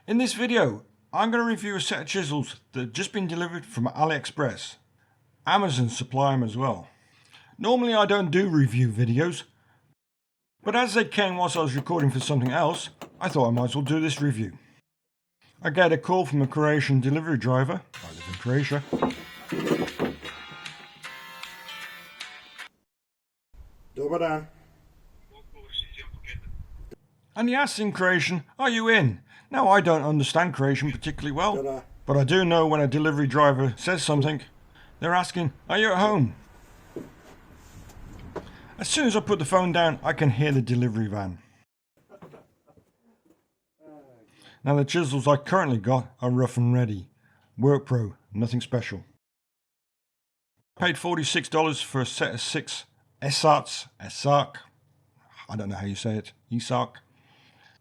In this video, I'm going to review a set of chisels that have just been delivered from AliExpress. Amazon supply them as well. Normally I don't do review videos, but as they came whilst I was recording for something else, I thought I might as well do this review. I get a call from a Croatian delivery driver. I live in Croatia. Dobar dan. And he asks in Croatian, "Are you in?" Now I don't understand Croatian particularly well, but I do know when a delivery driver says something, they're asking, "Are you at home?" As soon as I put the phone down, I can hear the delivery van. Now the chisels I currently got are rough and ready. Work Pro, nothing special. I paid $46 for a set of 6 Ezarc. I don't know how you say it. Ezarc.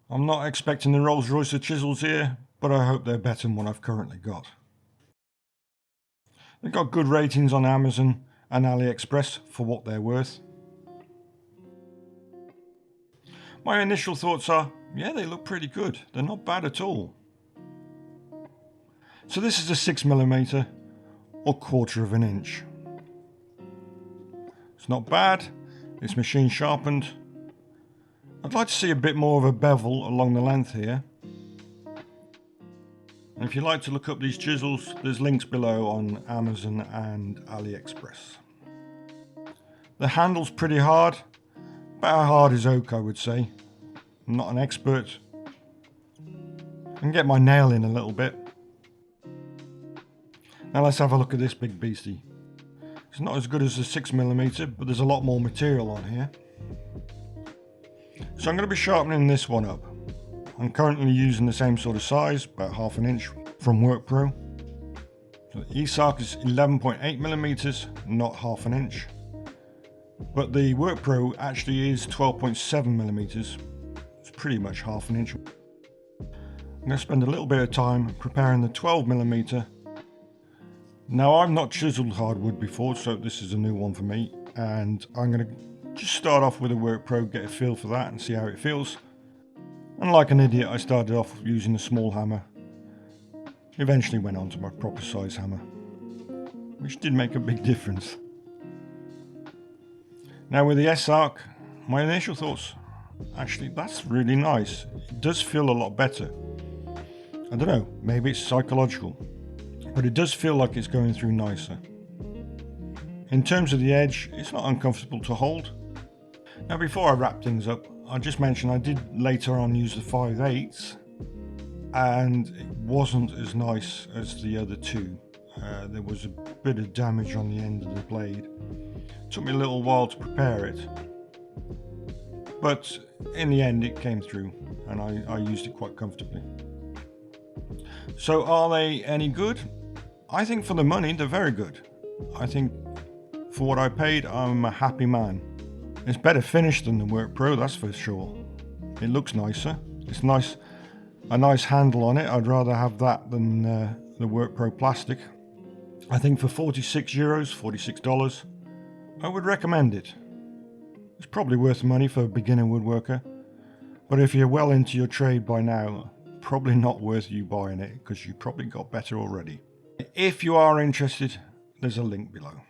I'm not expecting the Rolls Royce of chisels here, but I hope they're better than what I've currently got. They've got good ratings on Amazon and AliExpress for what they're worth. My initial thoughts are, yeah, they look pretty good. They're not bad at all. So this is a 6mm or 1/4 of an inch. It's not bad. It's machine sharpened. I'd like to see a bit more of a bevel along the length here. And if you'd like to look up these chisels, there's links below on Amazon and AliExpress. The handle's pretty hard. About as hard as oak, I would say. I'm not an expert. I can get my nail in a little bit. Now let's have a look at this big beastie. It's not as good as the 6mm, but there's a lot more material on here. So I'm going to be sharpening this one up. I'm currently using the same sort of size, about 1/2 inch, from Work Pro. So the Ezarc is 11.8mm, not 1/2 inch. But the Work Pro actually is 12.7mm. It's pretty much 1/2 inch. I'm going to spend a little bit of time preparing the 12mm. Now I've not chiseled hardwood before, so this is a new one for me. And I'm going to just start off with a Work Pro, get a feel for that and see how it feels. And like an idiot, I started off using a small hammer. Eventually went on to my proper size hammer, which did make a big difference. Now with the Ezarc, my initial thoughts, actually that's really nice. It does feel a lot better. I don't know, maybe it's psychological, but it does feel like it's going through nicer. In terms of the edge, it's not uncomfortable to hold. Now before I wrap things up, I just mentioned I did later on use the 5/8 and it wasn't as nice as the other two. There was a bit of damage on the end of the blade. It took me a little while to prepare it, but in the end it came through and I used it quite comfortably. So are they any good? I think for the money they're very good. I think for what I paid, I'm a happy man. It's better finished than the Work Pro, that's for sure. It looks nicer. It's nice, a nice handle on it. I'd rather have that than the Work Pro plastic. I think for €46, $46, I would recommend it. It's probably worth the money for a beginner woodworker, but if you're well into your trade by now, probably not worth you buying it because you probably got better already. If you are interested, there's a link below.